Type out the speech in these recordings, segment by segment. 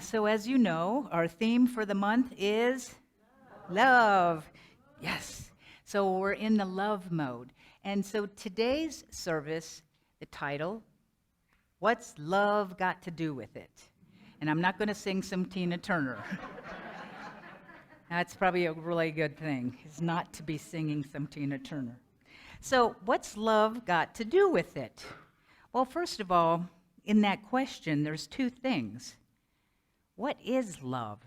So as you know, our theme for the month is love. Yes. So we're in the love mode. And so today's service, the title, What's Love Got to Do with It? And I'm not going to sing some Tina Turner. That's probably a really good thing, is not to be singing some Tina Turner. So what's love got to do with it? Well, first of all, in that question, there's two things. What is love?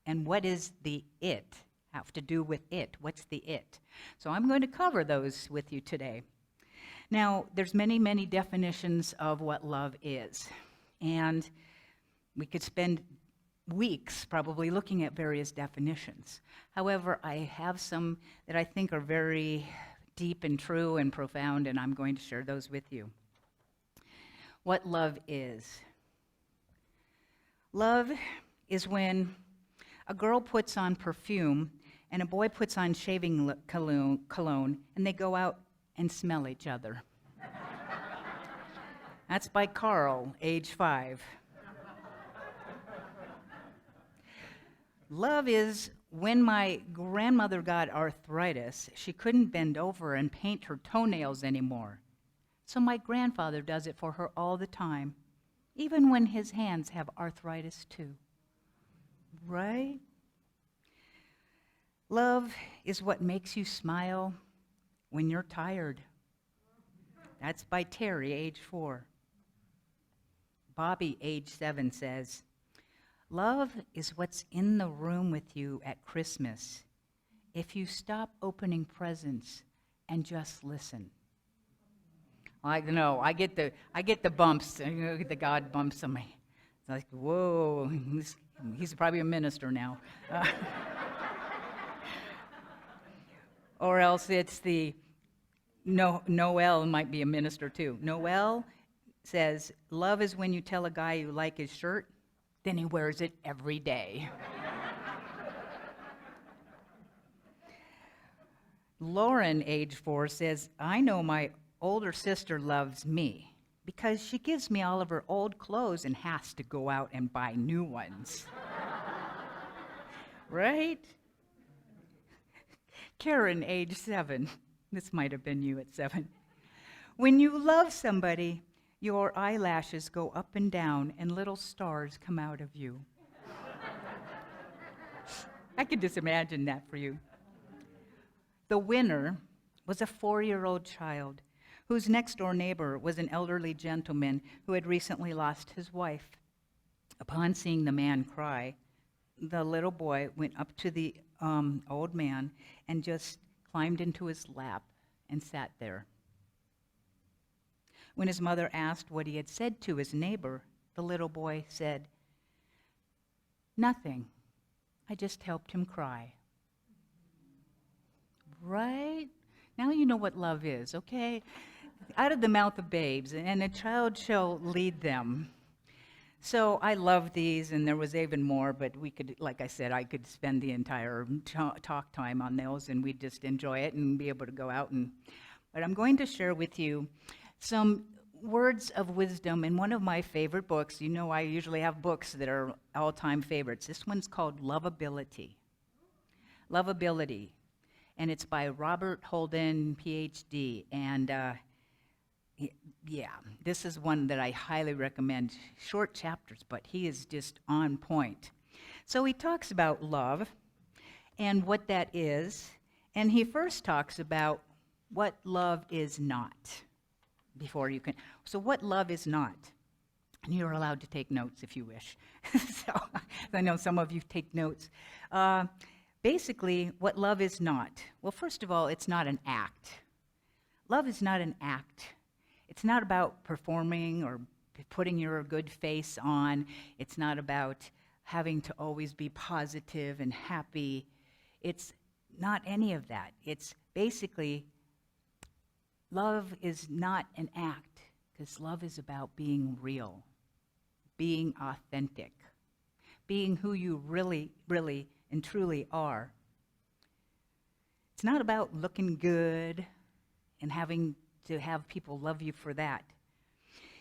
And what is the it? Have to do with it. What's the it? So I'm going to cover those with you today. Now, there's many, many definitions of what love is. And we could spend weeks probably looking at various definitions. However, I have some that I think are very deep and true and profound, and I'm going to share those with you. What love is. Love is when a girl puts on perfume and a boy puts on shaving cologne, and they go out and smell each other. That's by Carl, age 5. Love is when my grandmother got arthritis, she couldn't bend over and paint her toenails anymore. So my grandfather does it for her all the time, even when his hands have arthritis too. Right? Love is what makes you smile when you're tired. That's by Terry, age 4. Bobby, age 7, says, love is what's in the room with you at Christmas if you stop opening presents and just listen. I know, I get the bumps, the God bumps on me. It's like, whoa, he's probably a minister now. Or else it's Noel might be a minister too. Noel says, love is when you tell a guy you like his shirt, then he wears it every day. Lauren, age 4, says, I know my older sister loves me because she gives me all of her old clothes and has to go out and buy new ones. Right? Karen, age 7. This might have been you at 7. When you love somebody, your eyelashes go up and down and little stars come out of you. I could just imagine that for you. The winner was a 4-year-old child whose next-door neighbor was an elderly gentleman who had recently lost his wife. Upon seeing the man cry, the little boy went up to the old man and just climbed into his lap and sat there. When his mother asked what he had said to his neighbor, the little boy said, nothing. I just helped him cry. Right? Now you know what love is, okay? Out of the mouth of babes, and a child shall lead them. So I love these, and there was even more, but we could, like I said, I could spend the entire talk time on those, and we'd just enjoy it and be able to go out. But I'm going to share with you some words of wisdom in one of my favorite books. You know I usually have books that are all-time favorites. This one's called Lovability. Lovability. And it's by Robert Holden, Ph.D. And yeah, this is one that I highly recommend. Short chapters, but he is just on point. So he talks about love and what that is. And he first talks about what love is not. Before you can. So what love is not. And you're allowed to take notes if you wish. So I know some of you take notes. Basically, what love is not. Well, first of all, it's not an act. Love is not an act. It's not about performing or putting your good face on. It's not about having to always be positive and happy. It's not any of that. It's basically, love is not an act, because love is about being real, being authentic, being who you really, really and truly are. It's not about looking good and having to have people love you for that.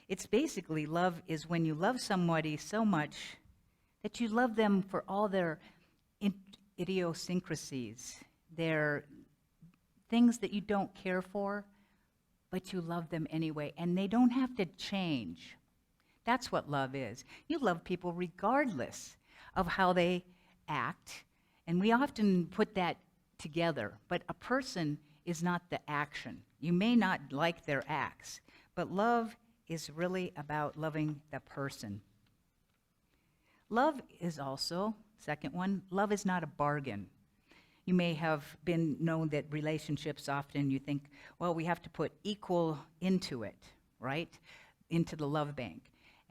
It's basically, love is when you love somebody so much that you love them for all their idiosyncrasies, their things that you don't care for, but you love them anyway, and they don't have to change. That's what love is. You love people regardless of how they act, and we often put that together, but a person is not the action. You may not like their acts, but love is really about loving the person. Love is also, second one, love is not a bargain. You may have been known that relationships often you think, well, we have to put equal into it, right? Into the love bank.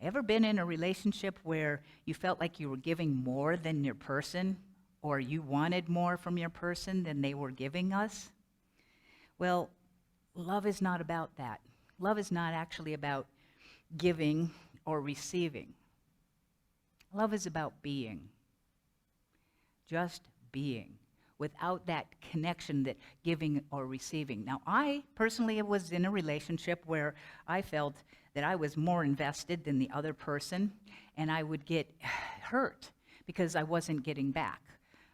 Ever been in a relationship where you felt like you were giving more than your person, or you wanted more from your person than they were giving us? Well, love is not about that. Love is not actually about giving or receiving. Love is about being. Just being, without that connection that giving or receiving. Now, I personally was in a relationship where I felt that I was more invested than the other person, and I would get hurt because I wasn't getting back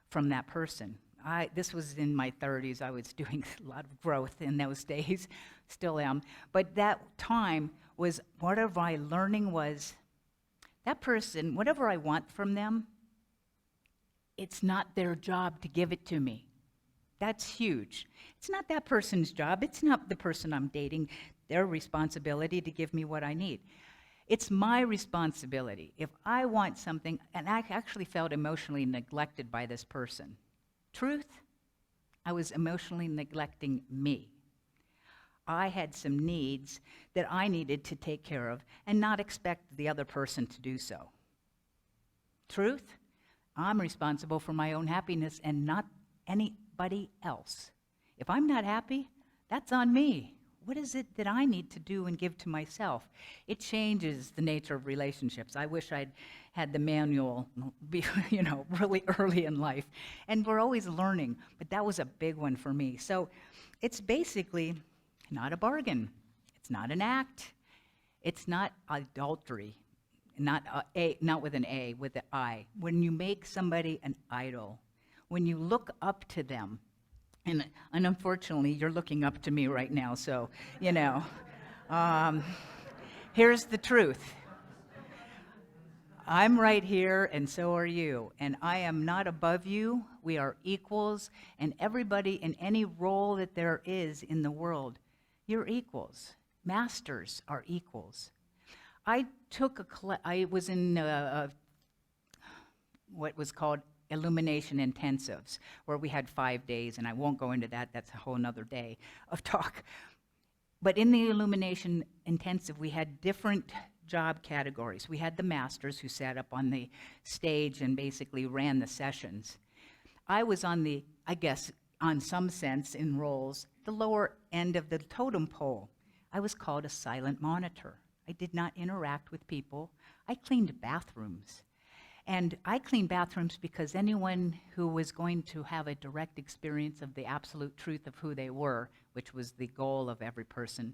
from that person. This was in my 30s. I was doing a lot of growth in those days, still am. But that time was, whatever my learning was, that person, whatever I want from them, it's not their job to give it to me. That's huge. It's not that person's job. It's not the person I'm dating, their responsibility to give me what I need. It's my responsibility. If I want something, and I actually felt emotionally neglected by this person. Truth, I was emotionally neglecting me. I had some needs that I needed to take care of and not expect the other person to do so. Truth, I'm responsible for my own happiness and not anybody else. If I'm not happy, that's on me. What is it that I need to do and give to myself? It changes the nature of relationships. I wish I'd had the manual, really early in life. And we're always learning, but that was a big one for me. So it's basically not a bargain. It's not an act. It's not adultery. Not with an A, with an I. When you make somebody an idol, when you look up to them, and unfortunately, you're looking up to me right now, so, here's the truth. I'm right here, and so are you, and I am not above you. We are equals, and everybody in any role that there is in the world, you're equals. Masters are equals. I was in what was called illumination intensives, where we had 5 days, and I won't go into that. That's a whole other day of talk. But in the illumination intensive, we had different job categories. We had the masters who sat up on the stage and basically ran the sessions. I was on the, on some sense in roles, the lower end of the totem pole. I was called a silent monitor. I did not interact with people. I cleaned bathrooms. And I cleaned bathrooms because anyone who was going to have a direct experience of the absolute truth of who they were, which was the goal of every person,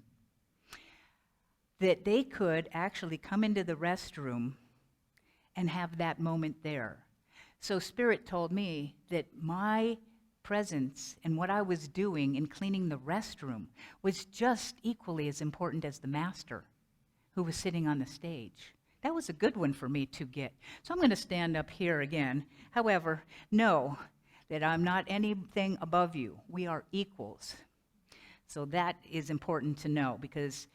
that they could actually come into the restroom and have that moment there. So Spirit told me that my presence and what I was doing in cleaning the restroom was just equally as important as the master who was sitting on the stage. That was a good one for me to get. So I'm going to stand up here again. However, know that I'm not anything above you. We are equals. So that is important to know, because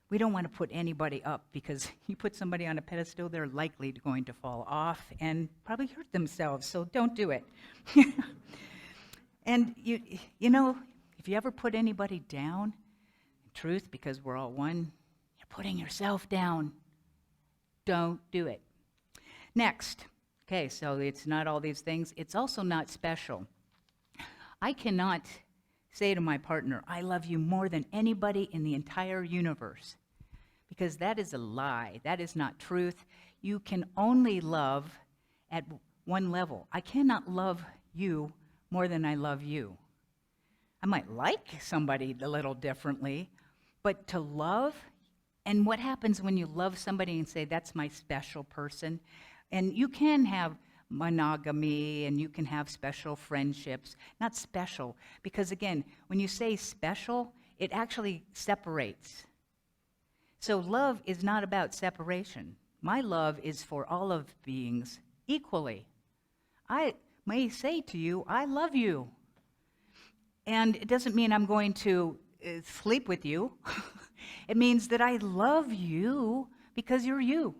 we don't want to put anybody up, because you put somebody on a pedestal, they're likely going to fall off and probably hurt themselves. So don't do it. And you know, if you ever put anybody down, in truth, because we're all one, you're putting yourself down. Don't do it. Next. Okay, so it's not all these things. It's also not special. I cannot say to my partner, I love you more than anybody in the entire universe, because that is a lie. That is not truth. You can only love at one level. I cannot love you more than I love you. I might like somebody a little differently, but to love, and what happens when you love somebody and say, that's my special person, And you can have monogamy and you can have special friendships. Not special, because again, when you say special, it actually separates. So love is not about separation. My love is for all of beings equally. I may say to you, I love you. And it doesn't mean I'm going to sleep with you. It means that I love you because you're you.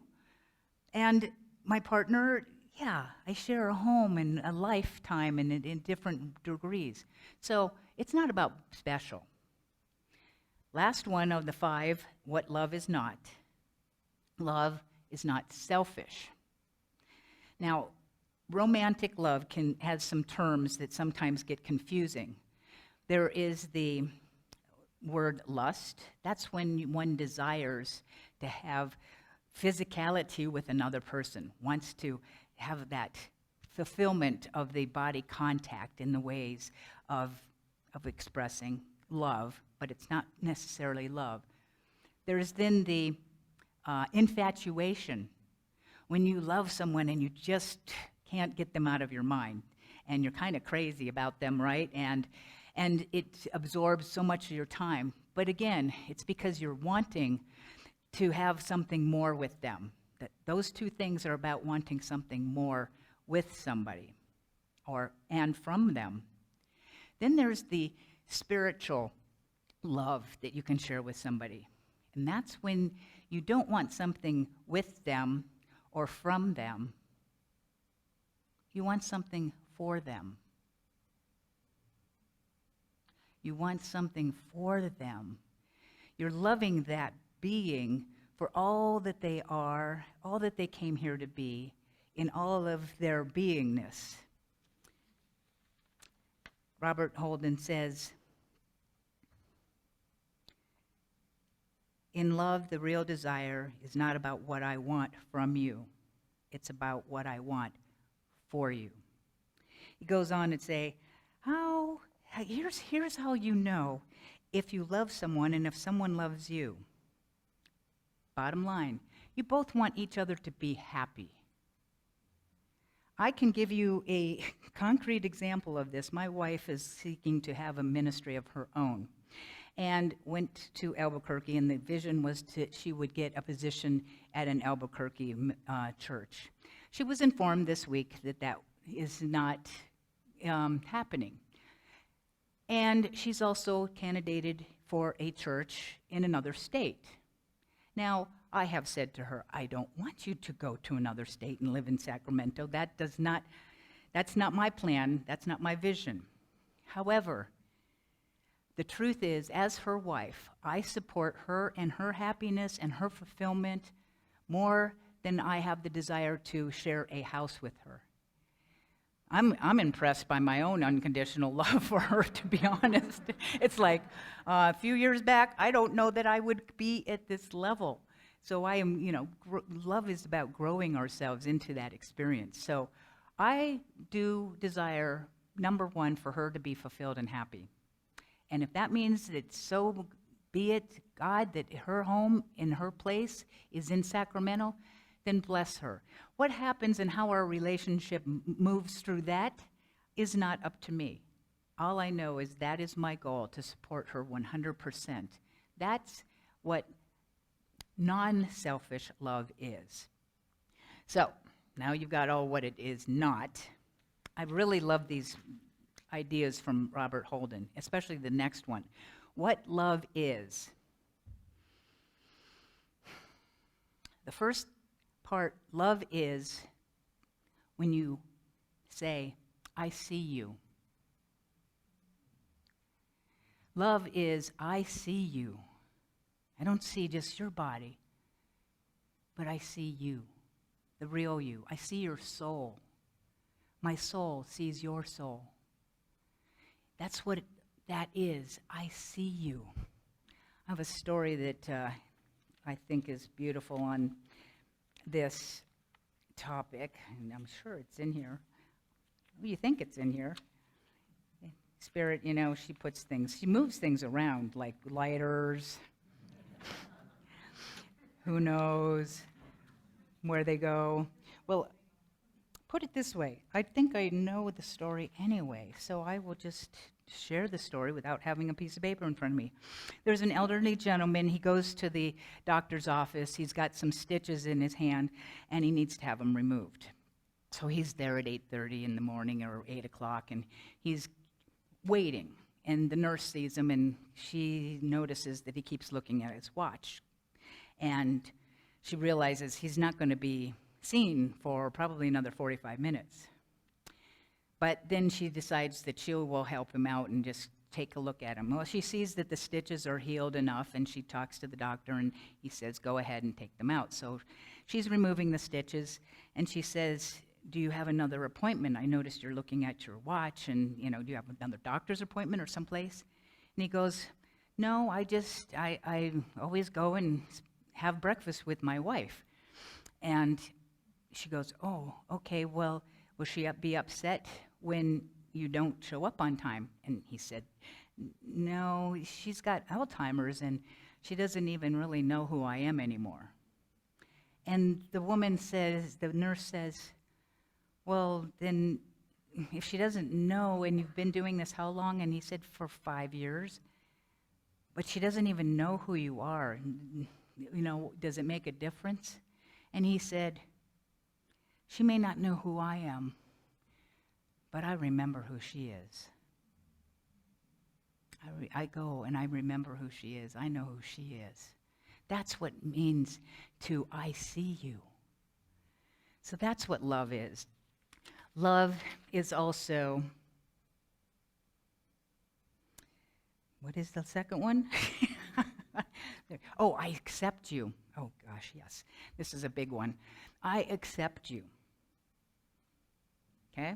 And my partner, yeah, I share a home and a lifetime and in different degrees. So it's not about special. Last one of the 5, what love is not. Love is not selfish. Now, romantic love has some terms that sometimes get confusing. There is the word lust. That's when one desires to have physicality with another person, wants to have that fulfillment of the body contact in the ways of expressing love, but it's not necessarily love. There's then the infatuation, when you love someone and you just can't get them out of your mind, and you're kind of crazy about them, right? And it absorbs so much of your time. But again, it's because you're wanting to have something more with them. That those two things are about wanting something more with somebody and from them. Then there's the spiritual love that you can share with somebody. And that's when you don't want something with them or from them. You want something for them. You want something for them. You're loving that being for all that they are, all that they came here to be, in all of their beingness. Robert Holden says, in love, the real desire is not about what I want from you. It's about what I want for you. He goes on to say, here's how you know if you love someone and if someone loves you. Bottom line, you both want each other to be happy. I can give you a concrete example of this. My wife is seeking to have a ministry of her own and went to Albuquerque, and the vision was that she would get a position at an Albuquerque church. She was informed this week that is not happening. And she's also candidated for a church in another state. Now, I have said to her, I don't want you to go to another state and live in Sacramento. That's not my plan. That's not my vision. However, the truth is, as her wife, I support her and her happiness and her fulfillment more than I have the desire to share a house with her. I'm impressed by my own unconditional love for her, to be honest. It's like a few years back, I don't know that I would be at this level. So I am, love is about growing ourselves into that experience. So I do desire, number one, for her to be fulfilled and happy. And if that means that so be it, God, that her home in her place is in Sacramento, then bless her. What happens and how our relationship moves through that is not up to me. All I know is that is my goal, to support her 100%. That's what non-selfish love is. So, now you've got all what it is not. I really love these ideas from Robert Holden, especially the next one. What love is. The first part, love is when you say, I see you. Love is, I see you. I don't see just your body, but I see you, the real you. I see your soul. My soul sees your soul. That's what that is. I see you. I have a story that I think is beautiful on this topic, and I'm sure it's in here. Well, you think it's in here. Spirit, she moves things around, like lighters. Who knows where they go? Well, put it this way. I think I know the story anyway, so I will just share the story without having a piece of paper in front of me. There's an elderly gentleman. He goes to the doctor's office. He's got some stitches in his hand, and he needs to have them removed. So he's there at 8:30 in the morning or 8 o'clock, and he's waiting. And the nurse sees him, and she notices that he keeps looking at his watch. And she realizes he's not going to be seen for probably another 45 minutes. But then she decides that she will help him out and just take a look at him. Well, she sees that the stitches are healed enough, and she talks to the doctor, and he says, go ahead and take them out. So she's removing the stitches, and she says, do you have another appointment? I noticed you're looking at your watch, and, do you have another doctor's appointment or someplace? And he goes, no, I always go and have breakfast with my wife. And she goes, oh, okay, well, will she be upset when you don't show up on time? And he said, no, she's got Alzheimer's, and she doesn't even really know who I am anymore. And the nurse says, well, then if she doesn't know, and you've been doing this how long? And he said, for 5 years. But she doesn't even know who you are. Does it make a difference? And he said, she may not know who I am, but I remember who she is. I go and I remember who she is. I know who she is. That's what it means to I see you. So that's what love is. Love is also, what is the second one? Oh, I accept you. Oh gosh, yes. This is a big one. I accept you. Okay?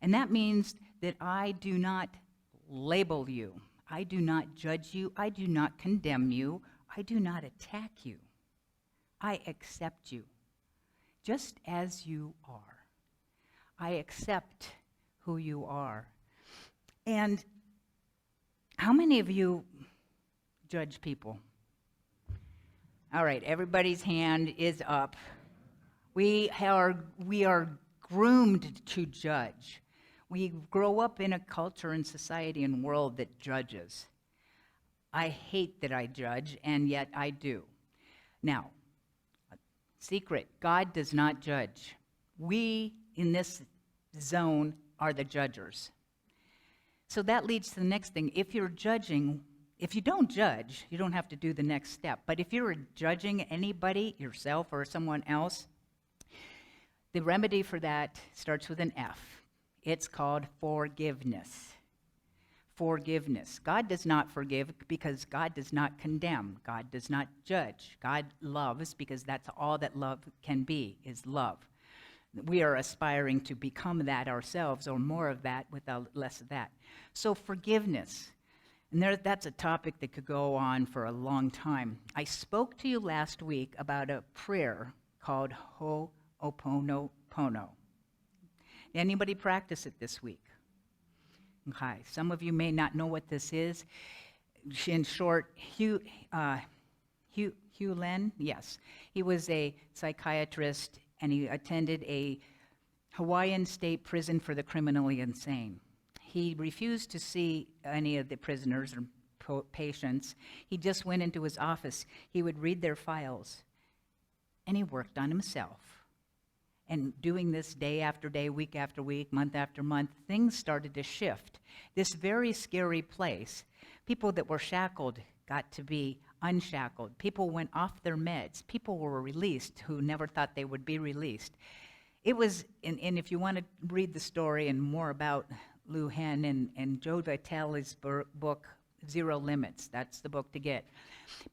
And that means that I do not label you. I do not judge you. I do not condemn you. I do not attack you. I accept you just as you are. I accept who you are. And how many of you judge people? All right, everybody's hand is up. We are groomed to judge. We grow up in a culture and society and world that judges. I hate that I judge, and yet I do. Now, secret, God does not judge. We, in this zone, are the judgers. So that leads to the next thing. If you're judging, if you don't judge, you don't have to do the next step. But if you're judging anybody, yourself or someone else, the remedy for that starts with an F. It's called forgiveness. Forgiveness. God does not forgive because God does not condemn. God does not judge. God loves because that's all that love can be, is love. We are aspiring to become that ourselves, or more of that without less of that. So forgiveness. And that's a topic that could go on for a long time. I spoke to you last week about a prayer called Ho'oponopono. Anybody practice it this week? Okay, some of you may not know what this is. In short, Hugh Len, yes. He was a psychiatrist, and he attended a Hawaiian state prison for the criminally insane. He refused to see any of the prisoners or patients. He just went into his office. He would read their files, and he worked on himself. And doing this day after day, week after week, month after month, things started to shift. This very scary place, people that were shackled got to be unshackled. People went off their meds. People were released who never thought they would be released. It was, and if you want to read the story and more about Lou Hen and Joe Vitale's book, Zero Limits, that's the book to get.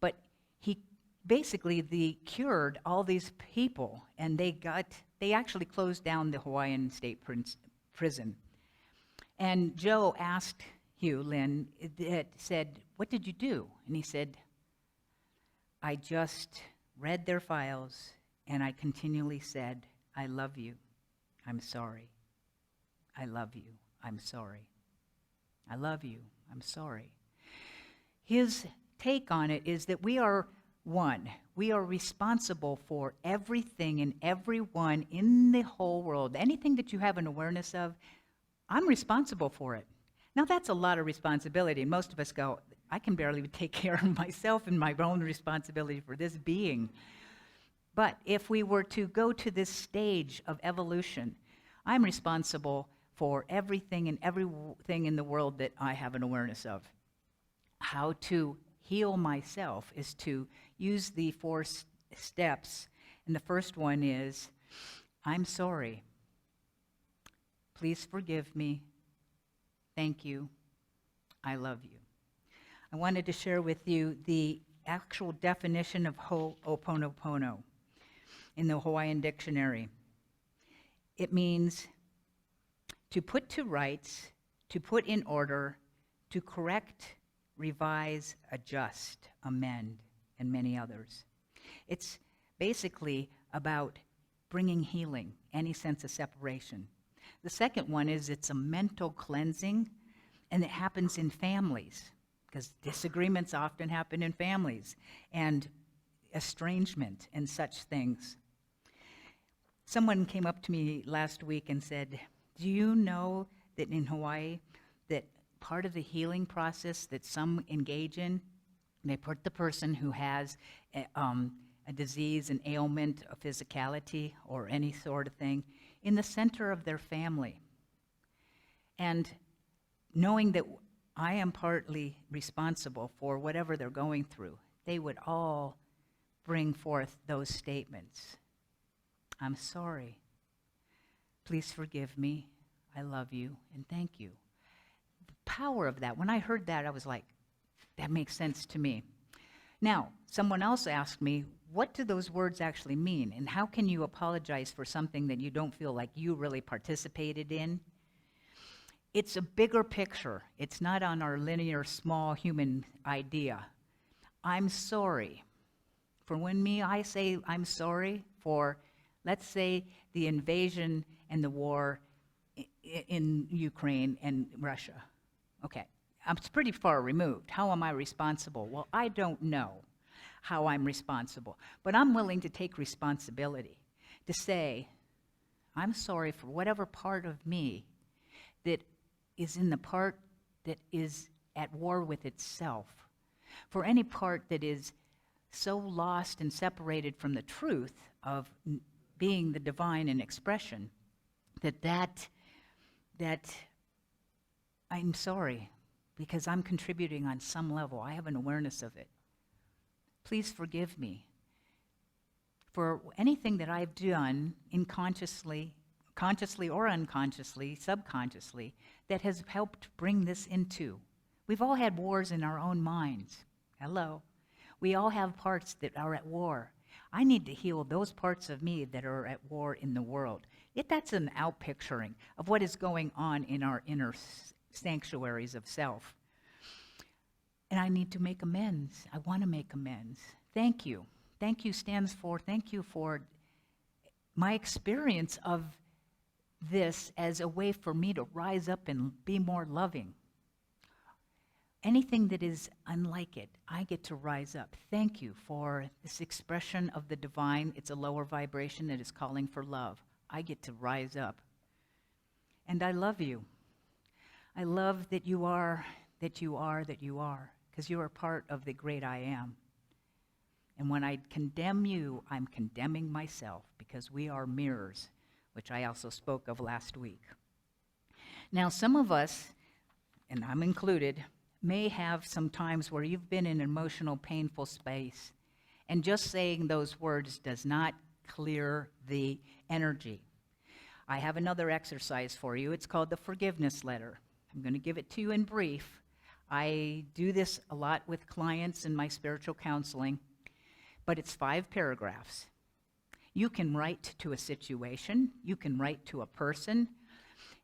But he basically cured all these people, and they actually closed down the Hawaiian State Prison. And Joe asked Hugh Lynn, said, what did you do? And he said, I just read their files, and I continually said, I love you. I'm sorry. I love you. I'm sorry. I love you. I'm sorry. His take on it is that we are One, we are responsible for everything and everyone in the whole world. Anything that you have an awareness of, I'm responsible for it. Now, that's a lot of responsibility, and most of us go, I can barely take care of myself and my own responsibility for this being. But if we were to go to this stage of evolution, I'm responsible for everything and everything in the world that I have an awareness of. How to heal myself is to use the 4 steps. And the first one is, I'm sorry. Please forgive me. Thank you. I love you. I wanted to share with you the actual definition of Ho'oponopono in the Hawaiian dictionary. It means to put to rights, to put in order, to correct, revise, adjust, amend, and many others. It's basically about bringing healing, any sense of separation. The second one is it's a mental cleansing, and it happens in families, because disagreements often happen in families, and estrangement and such things. Someone came up to me last week and said, do you know that in Hawaii, that part of the healing process that some engage in, they put the person who has a disease, an ailment, a physicality, or any sort of thing, in the center of their family. And knowing that I am partly responsible for whatever they're going through, they would all bring forth those statements. I'm sorry. Please forgive me. I love you, and thank you. The power of that, when I heard that, I was like, that makes sense to me. Now, someone else asked me, what do those words actually mean? And how can you apologize for something that you don't feel like you really participated in? It's a bigger picture. It's not on our linear, small human idea. I'm sorry. For when I say I'm sorry for, let's say, the invasion and the war in Ukraine and Russia. Okay, it's pretty far removed. How am I responsible? Well, I don't know how I'm responsible, but I'm willing to take responsibility to say, I'm sorry for whatever part of me that is in the part that is at war with itself, for any part that is so lost and separated from the truth of being the divine in expression, that I'm sorry, because I'm contributing on some level. I have an awareness of it. Please forgive me for anything that I've done consciously or unconsciously, subconsciously, that has helped bring this into. We've all had wars in our own minds. Hello. We all have parts that are at war. I need to heal those parts of me that are at war in the world. That's an outpicturing of what is going on in our inner sanctuaries of self. And I need to make amends. I want to make amends. Thank you. Thank you stands for thank you for my experience of this as a way for me to rise up and be more loving. Anything that is unlike it, I get to rise up. Thank you for this expression of the divine. It's a lower vibration that is calling for love. I get to rise up. And I love you. I love that you are, because you are part of the great I am. And when I condemn you, I'm condemning myself, because we are mirrors, which I also spoke of last week. Now, some of us, and I'm included, may have some times where you've been in an emotional, painful space, and just saying those words does not clear the energy. I have another exercise for you. It's called the forgiveness letter. I'm going to give it to you in brief. I do this a lot with clients in my spiritual counseling, but it's 5 paragraphs. You can write to a situation, you can write to a person,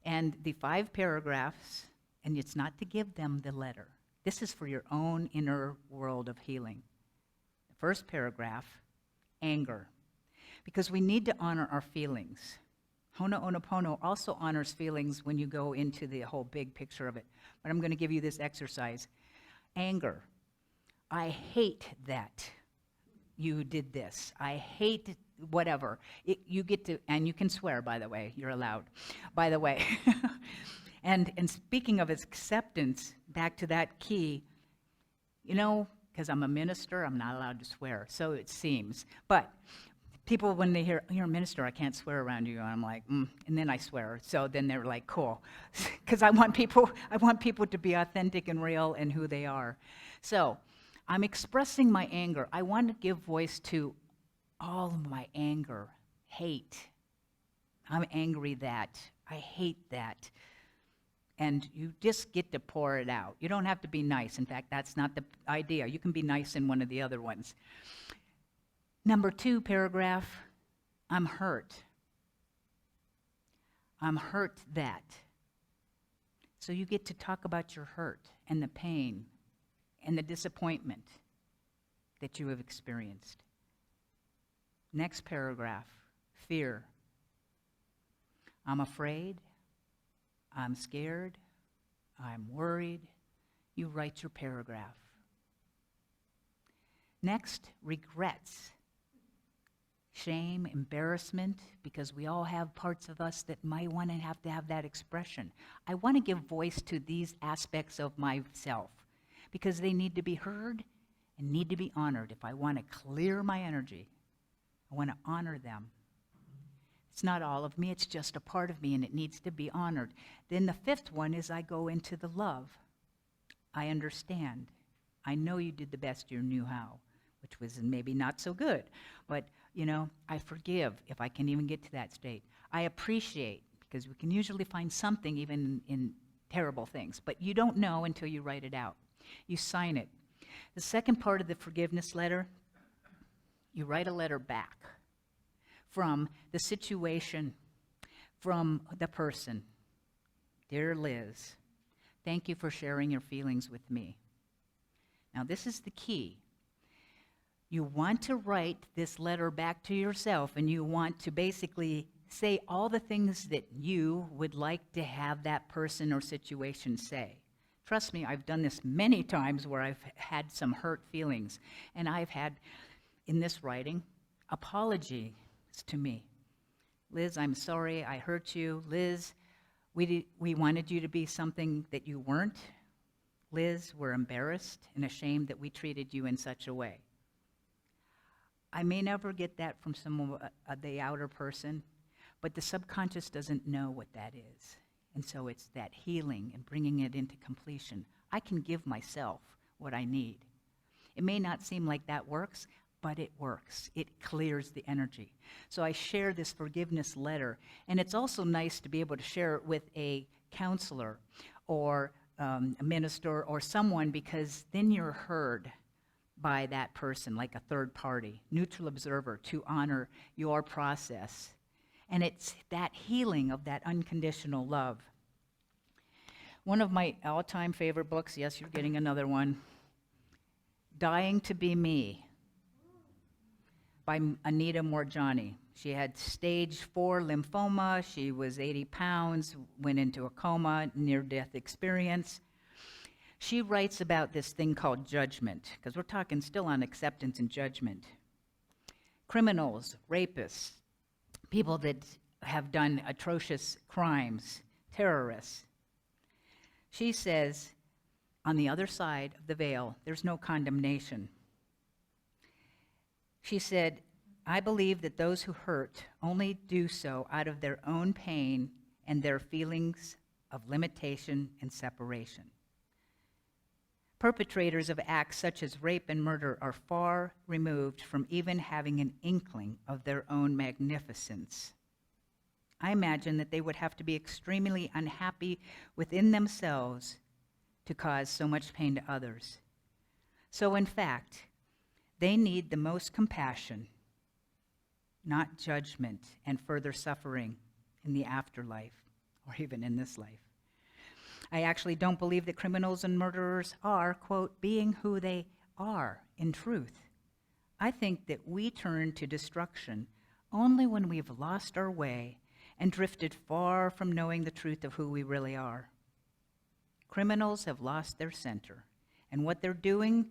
and the 5 paragraphs, and it's not to give them the letter. This is for your own inner world of healing. The first paragraph, anger, because we need to honor our feelings. Ho'oponopono also honors feelings when you go into the whole big picture of it. But I'm going to give you this exercise. Anger. I hate that. you did this. I hate whatever. You get to, and you can swear, by the way. You're allowed, by the way. And speaking of acceptance, back to that key, because I'm a minister, I'm not allowed to swear, so it seems. But people, when they hear, you're a minister, I can't swear around you, and I'm like, and then I swear. So then they're like, cool, because I want people to be authentic and real and who they are. So I'm expressing my anger. I want to give voice to all of my anger, hate. I'm angry that. I hate that. And you just get to pour it out. You don't have to be nice. In fact, that's not the idea. You can be nice in one of the other ones. Number 2 paragraph, I'm hurt. I'm hurt that. So you get to talk about your hurt and the pain and the disappointment that you have experienced. Next paragraph, fear. I'm afraid. I'm scared. I'm worried. You write your paragraph. Next, regrets. Shame, embarrassment, because we all have parts of us that might want to have that expression. I want to give voice to these aspects of myself because they need to be heard and need to be honored. If I want to clear my energy, I want to honor them. It's not all of me, it's just a part of me, and it needs to be honored. Then the 5th one is I go into the love. I understand. I know you did the best you knew how, which was maybe not so good. But, I forgive if I can even get to that state. I appreciate, because we can usually find something even in terrible things. But you don't know until you write it out. You sign it. The second part of the forgiveness letter, you write a letter back from the situation, from the person. Dear Liz, thank you for sharing your feelings with me. Now, this is the key. You want to write this letter back to yourself, and you want to basically say all the things that you would like to have that person or situation say. Trust me, I've done this many times where I've had some hurt feelings, and I've had, in this writing, apologies to me. Liz, I'm sorry I hurt you. Liz, we wanted you to be something that you weren't. Liz, we're embarrassed and ashamed that we treated you in such a way. I may never get that from the outer person, but the subconscious doesn't know what that is. And so it's that healing and bringing it into completion. I can give myself what I need. It may not seem like that works, but it works. It clears the energy. So I share this forgiveness letter, and it's also nice to be able to share it with a counselor or a minister or someone, because then you're heard by that person, like a third party, neutral observer, to honor your process. And it's that healing of that unconditional love. One of my all-time favorite books, yes, you're getting another one, Dying to Be Me, by Anita. She had stage 4 lymphoma. She was 80 pounds, went into a coma, near-death experience. She writes about this thing called judgment, because we're talking still on acceptance and judgment. Criminals, rapists, people that have done atrocious crimes, terrorists. She says, on the other side of the veil, there's no condemnation. She said, I believe that those who hurt only do so out of their own pain and their feelings of limitation and separation. Perpetrators of acts such as rape and murder are far removed from even having an inkling of their own magnificence. I imagine that they would have to be extremely unhappy within themselves to cause so much pain to others. So in fact, they need the most compassion, not judgment and further suffering in the afterlife or even in this life. I actually don't believe that criminals and murderers are, quote, being who they are in truth. I think that we turn to destruction only when we've lost our way and drifted far from knowing the truth of who we really are. Criminals have lost their center, and what they're doing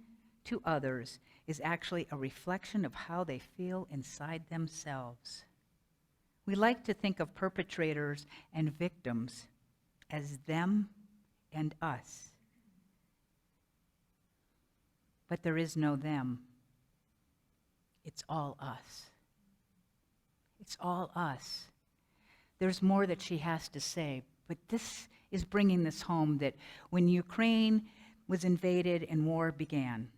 to others is actually a reflection of how they feel inside themselves. We like to think of perpetrators and victims as them and us. But there is no them. It's all us. It's all us. There's more that she has to say, but this is bringing this home, that when Ukraine was invaded and war began,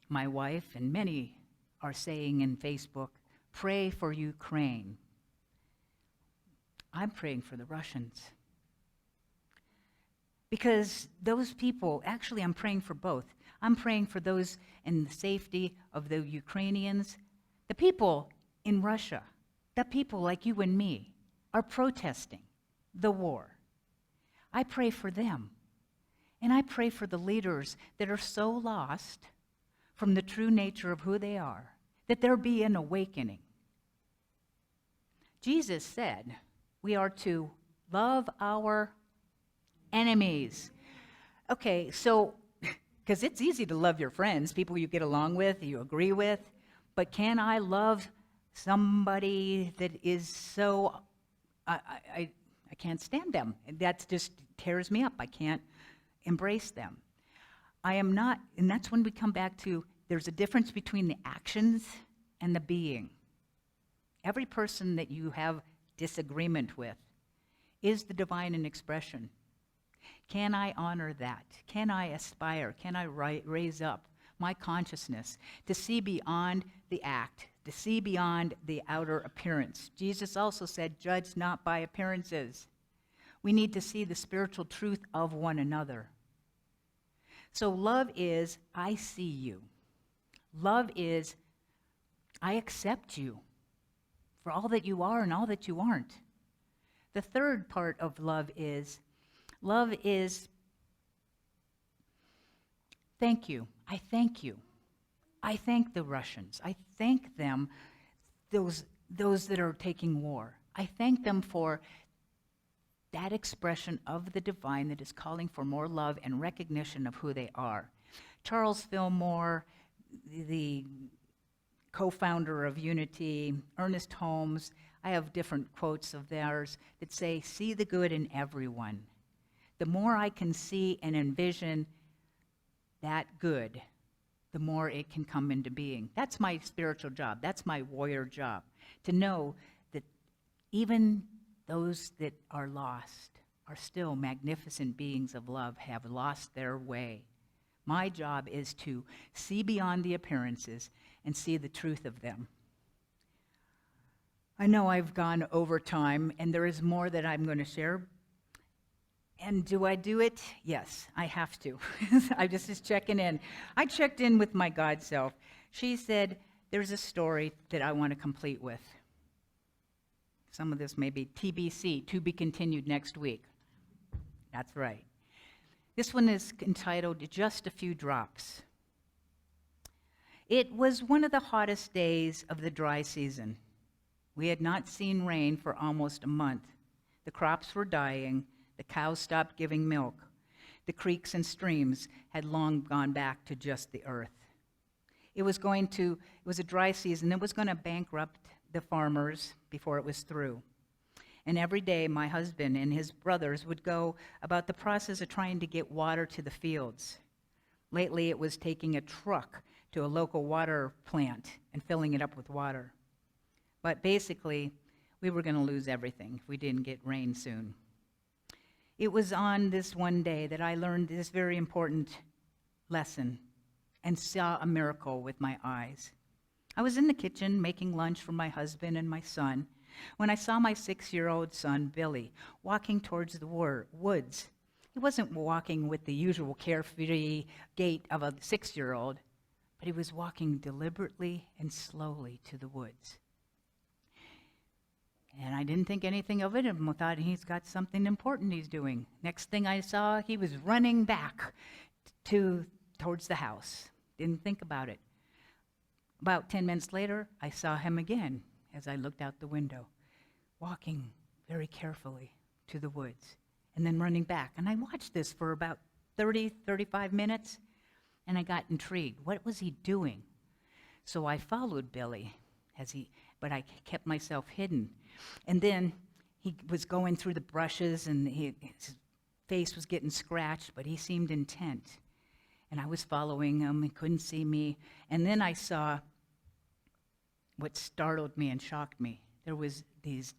my wife and many are saying in Facebook, pray for Ukraine. I'm praying for the Russians. Because those people, actually I'm praying for both. I'm praying for those in the safety of the Ukrainians. The people in Russia, the people like you and me, are protesting the war. I pray for them. And I pray for the leaders that are so lost from the true nature of who they are, that there be an awakening. Jesus said we are to love our enemies. Okay, so, because it's easy to love your friends, people you get along with, you agree with, but can I love somebody that is so, I can't stand them. That just tears me up. I can't embrace them. I am not, and that's when we come back to, there's a difference between the actions and the being. Every person that you have disagreement with is the divine in expression. Can I honor that? Can I aspire? Can I raise up my consciousness to see beyond the act, to see beyond the outer appearance? Jesus also said, judge not by appearances. We need to see the spiritual truth of one another. So love is, I see you. Love is, I accept you for all that you are and all that you aren't. The third part of love is, thank you. I thank you. I thank the Russians. I thank them, those that are taking war. I thank them for that expression of the divine that is calling for more love and recognition of who they are. Charles Fillmore, the co-founder of Unity, Ernest Holmes, I have different quotes of theirs that say, see the good in everyone. The more I can see and envision that good, the more it can come into being. That's my spiritual job. That's my warrior job, to know that even those that are lost are still magnificent beings of love, have lost their way. My job is to see beyond the appearances and see the truth of them. I know I've gone over time, and there is more that I'm going to share. And do I do it? Yes, I have to. I just checking in. I checked in with my God self. She said, there's a story that I want to complete with. Some of this may be TBC, to be continued next week. That's right. This one is entitled, Just a Few Drops. It was one of the hottest days of the dry season. We had not seen rain for almost a month. The crops were dying. The cows stopped giving milk. The creeks and streams had long gone back to just the earth. It was a dry season. It was going to bankrupt the farmers before it was through. And every day my husband and his brothers would go about the process of trying to get water to the fields. Lately it was taking a truck to a local water plant and filling it up with water. But basically, we were going to lose everything if we didn't get rain soon. It was on this one day that I learned this very important lesson and saw a miracle with my eyes. I was in the kitchen making lunch for my husband and my son when I saw my 6-year-old son, Billy, walking towards the woods. He wasn't walking with the usual carefree gait of a 6-year-old, but he was walking deliberately and slowly to the woods. And I didn't think anything of it and thought he's got something important he's doing. Next thing I saw, he was running back towards the house. Didn't think about it. About 10 minutes later, I saw him again as I looked out the window, walking very carefully to the woods and then running back. And I watched this for about 30, 35 minutes. And I got intrigued. What was he doing? So I followed Billy, but I kept myself hidden. And then he was going through the brushes, and his face was getting scratched, but he seemed intent. And I was following him. He couldn't see me. And then I saw what startled me and shocked me. There was these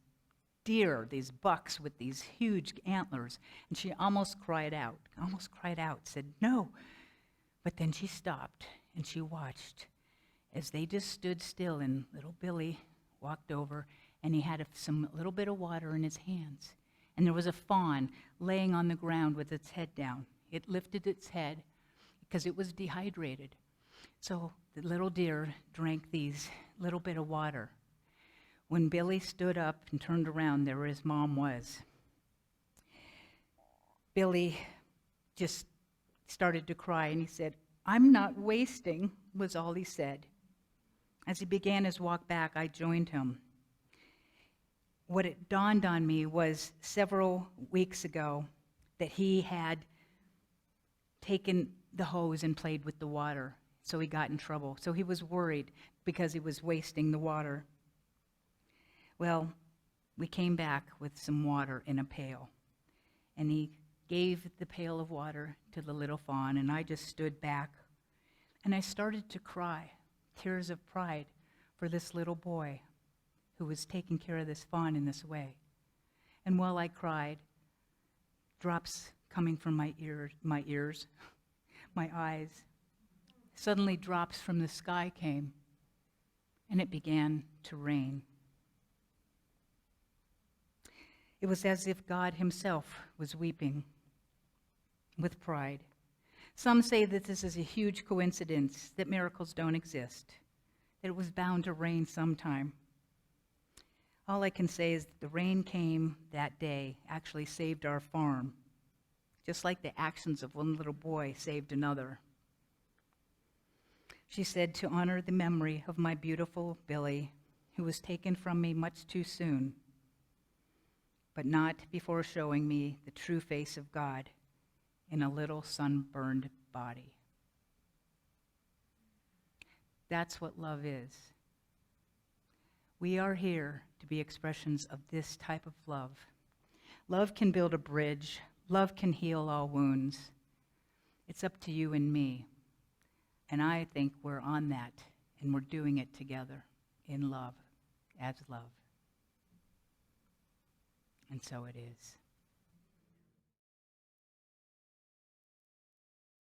deer, these bucks with these huge antlers, and she almost cried out, said, "No." But then she stopped, and she watched as they just stood still, and little Billy walked over, and he had some little bit of water in his hands. And there was a fawn laying on the ground with its head down. It lifted its head because it was dehydrated. So the little deer drank these little bit of water. When Billy stood up and turned around, there his mom was. Billy just started to cry, and he said, "I'm not wasting," was all he said. As he began his walk back, I joined him. What it dawned on me was several weeks ago that he had taken the hose and played with the water, so he got in trouble. So he was worried because he was wasting the water. Well, we came back with some water in a pail, and he gave the pail of water to the little fawn, and I just stood back, and I started to cry, tears of pride for this little boy who was taking care of this fawn in this way. And while I cried, drops coming from my ears, my eyes, suddenly drops from the sky came, and it began to rain. It was as if God himself was weeping with pride. Some say that this is a huge coincidence, that miracles don't exist, that it was bound to rain sometime. All I can say is that the rain came that day, actually saved our farm, just like the actions of one little boy saved another. She said, to honor the memory of my beautiful Billy, who was taken from me much too soon, but not before showing me the true face of God in a little sunburned body. That's what love is. We are here to be expressions of this type of love. Love can build a bridge. Love can heal all wounds. It's up to you and me. And I think we're on that, and we're doing it together in love, as love. And so it is.